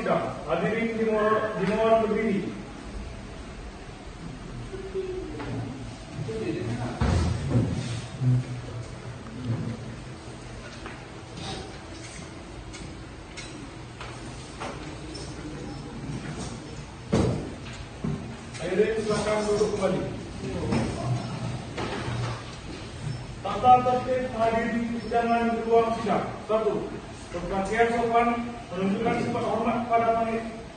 sidang. Hadirin dimohon berdiri. Hadirin silakan duduk kembali. Tata tertib hadirin persidangan di ruang sidang. 1. Berpakaian sopan, menunjukkan sifat hormat kepada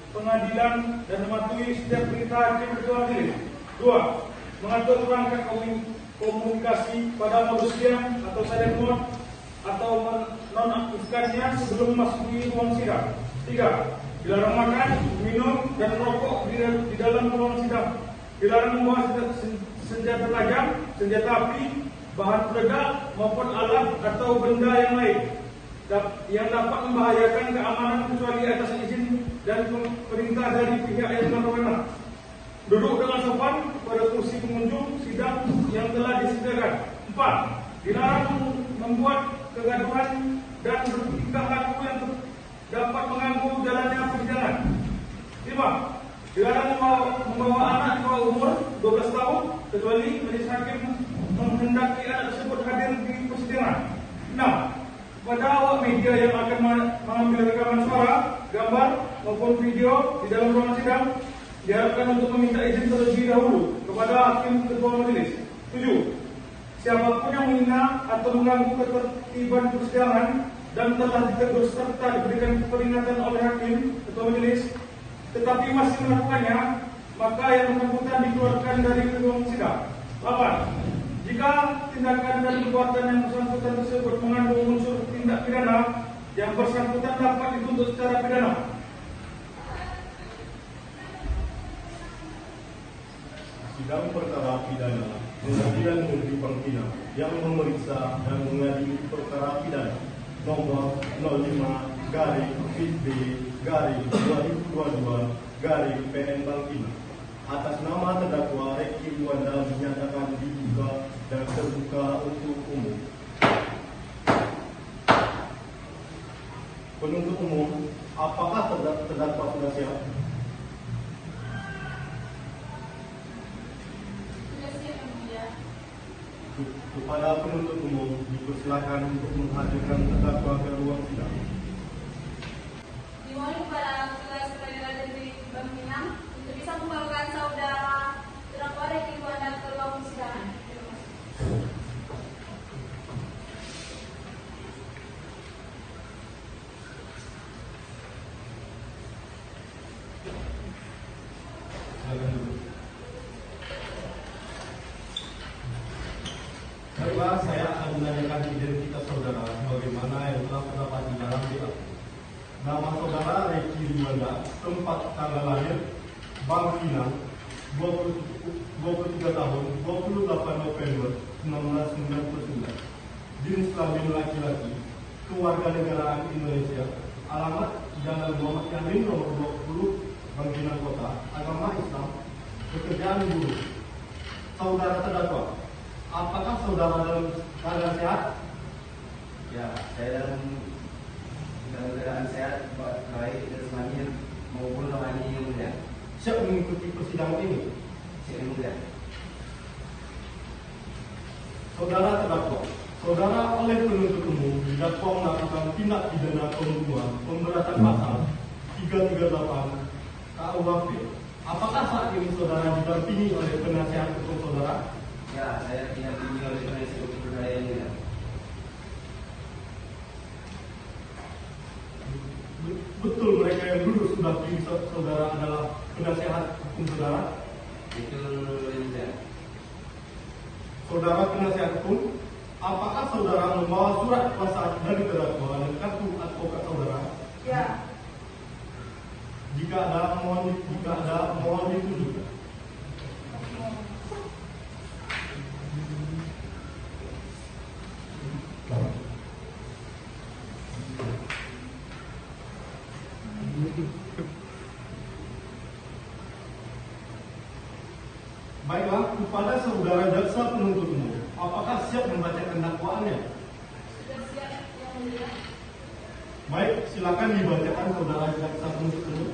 pengadilan dan mematuhi setiap perintah hakim ketua majelis. 2. Mengatur perangkat komunikasi pada modus diam atau silent mode atau menonaktifkannya sebelum memasuki ruang sidang. 3. Dilarang makan, minum, dan merokok di dalam ruang sidang. Dilarang membawa senjata tajam, senjata api, bahan peledak maupun alat atau benda yang lain yang dapat membahayakan keamanan kecuali atas izin dan perintah dari pihak yang berwenang. Duduk dengan sopan pada kursi pengunjung sidang yang telah disediakan. 4. Dilarang membuat kegaduhan dan bertingkah laku yang dapat mengganggu jalannya persidangan. 5. Dilarang membawa anak di bawah umur 12 tahun kecuali majelis hakim menghendaki anak tersebut hadir di persidangan. 6. Kepada awak media yang akan mengambil rekaman suara, gambar maupun video di dalam ruangan sidang, diharapkan untuk meminta izin terlebih dahulu kepada hakim ketua majelis. 7. Siapapun yang menghina atau mengganggu ketertiban persidangan dan telah ditegur serta diberikan peringatan oleh hakim ketua majelis tetapi masih melakukannya, maka yang bersangkutan dikeluarkan dari ruang sidang. 8. Jika tindakan dan perbuatan yang bersangkutan tersebut mengandung unsur tindak pidana, yang bersangkutan dapat dituntut secara pidana. Sidang perkara pidana Pengadilan Negeri Pangkina yang memeriksa dan mengadili perkara pidana nomor 05-FB-2022-PN Pangkina atas nama terdakwa Reki Wanda dinyatakan dibuka dan terbuka untuk umum. Penuntut umum, apakah terdakwa sudah siap? Kepada penuntut umum dipersilakan untuk menghadirkan terdakwa ke ruang sidang. Dimohon kepada Ketua Pengadilan Negeri Pangkina untuk bisa membawakan saudara terdakwa Reki Wanda ke ruang persidangan. Silakan duduk. Baiklah, saya akan menanyakan identitas saudara sebagaimana yang telah terdapat di dalam Bap. Nama saudara Reki Wanda, tempat tanggal lahir Pangkina, 23 tahun, 28 November 1999. Jenis kelamin laki-laki, kewarganegaraan Indonesia, alamat Jalan Muhammad Yamin nomor 20, Pangkina Kota, agama Islam, pekerjaan buruh. Saudara terdakwa, apakah saudara dalam keadaan sehat? Ya, saya dalam keadaan sehat, baik jasmani maupun rohani yang mulia. Siap mengikuti persidangan ini? Siap yang mulia. Saudara terdakwa, saudara oleh penuntut umum didakwa melakukan tindak pidana pembunuhan pemberatan pasal 338 KUHP. Apakah saat ini saudara didampingi oleh penasihat hukum saudara? Ya, saya didampingi oleh penasihat hukum saya yang mulia. Betul mereka yang dulu sudah pilih saudara adalah penasihat hukum saudara? Itu yang mulia. Saudara penasihat hukum, apakah saudara membawa surat kuasa dari terdakwa dan kartu advokat saudara? Ya. Jika ada, mohon ditunjukkan. Baiklah, kepada saudara jaksa penuntut umum, apakah siap membacakan dakwaannya? Sudah siap yang mulia. Baik, silakan dibacakan saudara jaksa penuntut umum.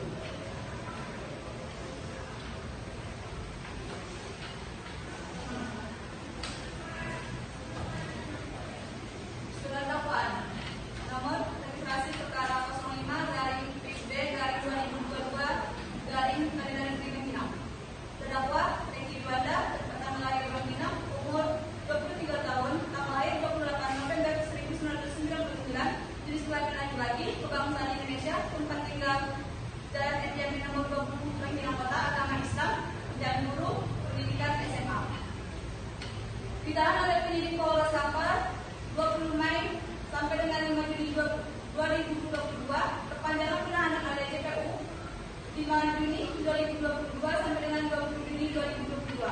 Juni 2022 sampai dengan 20 Juni 2022.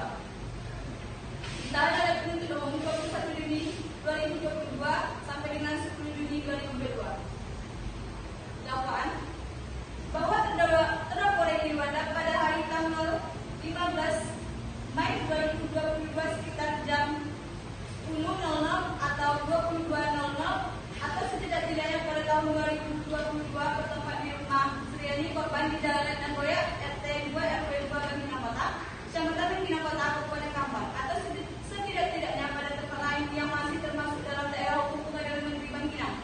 Sementara ada penuntut umum 21 Juni 2022 sampai dengan 10 Juni 2022. Dakwaan bahwa terdakwa Reki Wanda pada hari tanggal 15 Mei 2022 sekitar jam 10.00 atau 22.00 atau setidak-tidaknya pada tahun 2022 bertempat di rumah Sriani korban di Jalan Nagoya RT 2 RW 2 Bangkinang Kota, Kecamatan Bangkinang Kota, Kabupaten Kampar, atau setidak-tidaknya pada tempat lain yang masih termasuk dalam daerah hukum Pengadilan Negeri Bangkinang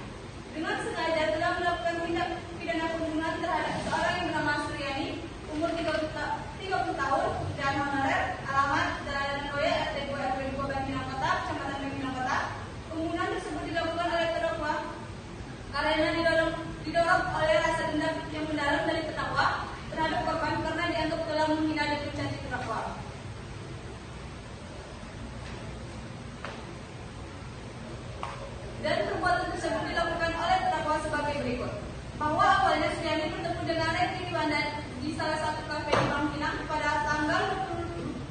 dengan sengaja telah melakukan tindak pidana pembunuhan terhadap seorang yang bernama Sriani umur 30 tahun dan honorer, alamat Jalan Nagoya RT 2 RW 2 Bangkinang Kota, Kecamatan Bangkinang Kota. Pembunuhan tersebut dilakukan oleh terdakwa karena didorong oleh rasa dendam yang mendalam dari terdakwa terhadap korban karena dianggap telah menghina dan mencaci terdakwa. Dan perbuatan tersebut dilakukan oleh terdakwa sebagai berikut. Bahwa awalnya Sriani bertemu dengan Reki Wanda di salah satu kafe di Bangkinang pada tanggal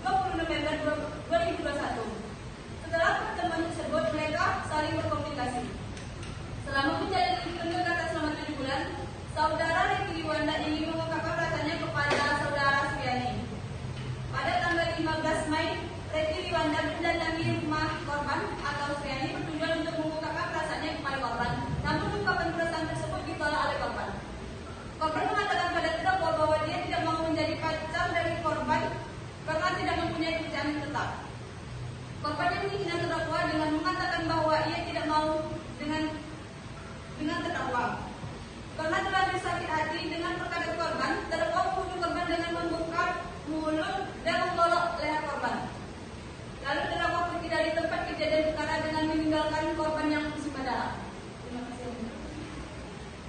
20 November 2021. Setelah pertemuan tersebut, mereka saling berkomunikasi. Selama menjalani pendekatan selama 7 bulan, saudara Reki Wanda ingin mengungkapkan rasanya kepada saudara Sriani. Pada tanggal 15 Mei, Reki Wanda mendatangi rumah korban atau Sriani bertujuan untuk mengungkapkan perasaannya kepada korban. Namun ungkapan perasaan tersebut ditolak oleh korban. Korban mengatakan pada terdakwa bahwa dia tidak mau menjadi pacar dari korban karena tidak mempunyai pekerjaan yang tetap. Korban yang menghina terdakwa dengan mengatakan bahwa ia tidak mau dengan terdakwa. Karena telah bersakit hati dengan perkataan korban, terdakwa membunuh korban dengan membuka mulut dan menggolok leher korban. Lalu terdakwa pergi dari tempat kejadian perkara dengan meninggalkan korban yang bersifat dalam. Terima kasih.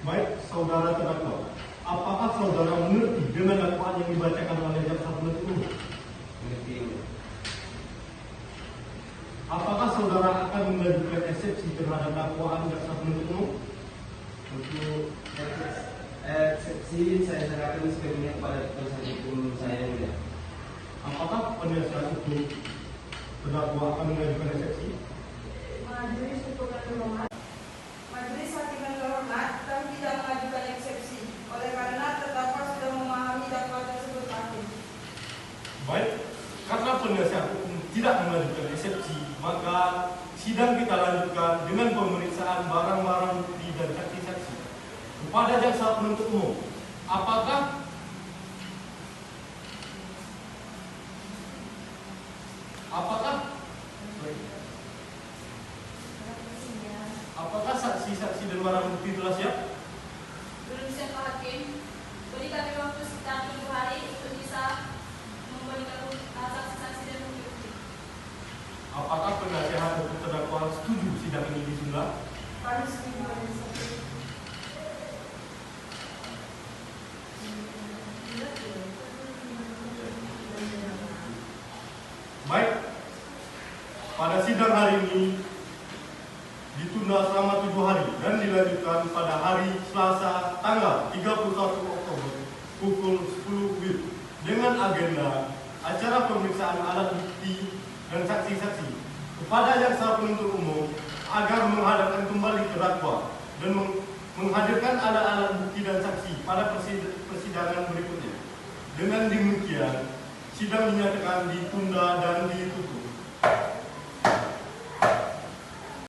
Baik, saudara terdakwa, apakah saudara mengerti dengan dakwaan yang dibacakan oleh jaksa penuntut umum? Mengerti. Apakah saudara akan mengajukan eksepsi terhadap dakwaan jaksa penuntut umum? Untuk eksepsi saya serahkan sepenuhnya kepada kuasa hukum saya yang mulia. Apakah penasihat hukum terdakwa akan mengajukan eksepsi? Majelis Hukum dan Hormat, Majelis Hakim dan Hormat, kami tidak mengajukan eksepsi oleh karena terdakwa sudah memahami dakwaan tersebut hakim. Baik, karena penasihat hukum tidak mengajukan eksepsi, maka sidang kita lanjutkan dengan pemeriksaan barang-barang bukti dan saksi-saksi kepada jaksa penuntut umum. Apakah saksi-saksi dan barang bukti telah siap? Belum siap Pak Hakim. Beri kami waktu sekitar 7 hari untuk bisa memberikan saksi-saksi dan bukti. Apakah penasihat hukum terdakwa setuju sidang ini ditunda? Kami setuju dengan satu. Baik, pada sidang hari ini ditunda selama 7 hari dan dilanjutkan pada hari Selasa tanggal 31 Oktober pukul 10 WIB dengan agenda acara pemeriksaan alat bukti dan saksi-saksi kepada jaksa penuntut umum agar menghadapkan kembali terdakwa dan menghadirkan alat-alat bukti dan saksi pada persidangan berikutnya. Dengan demikian, sidang dinyatakan ditunda dan ditutup.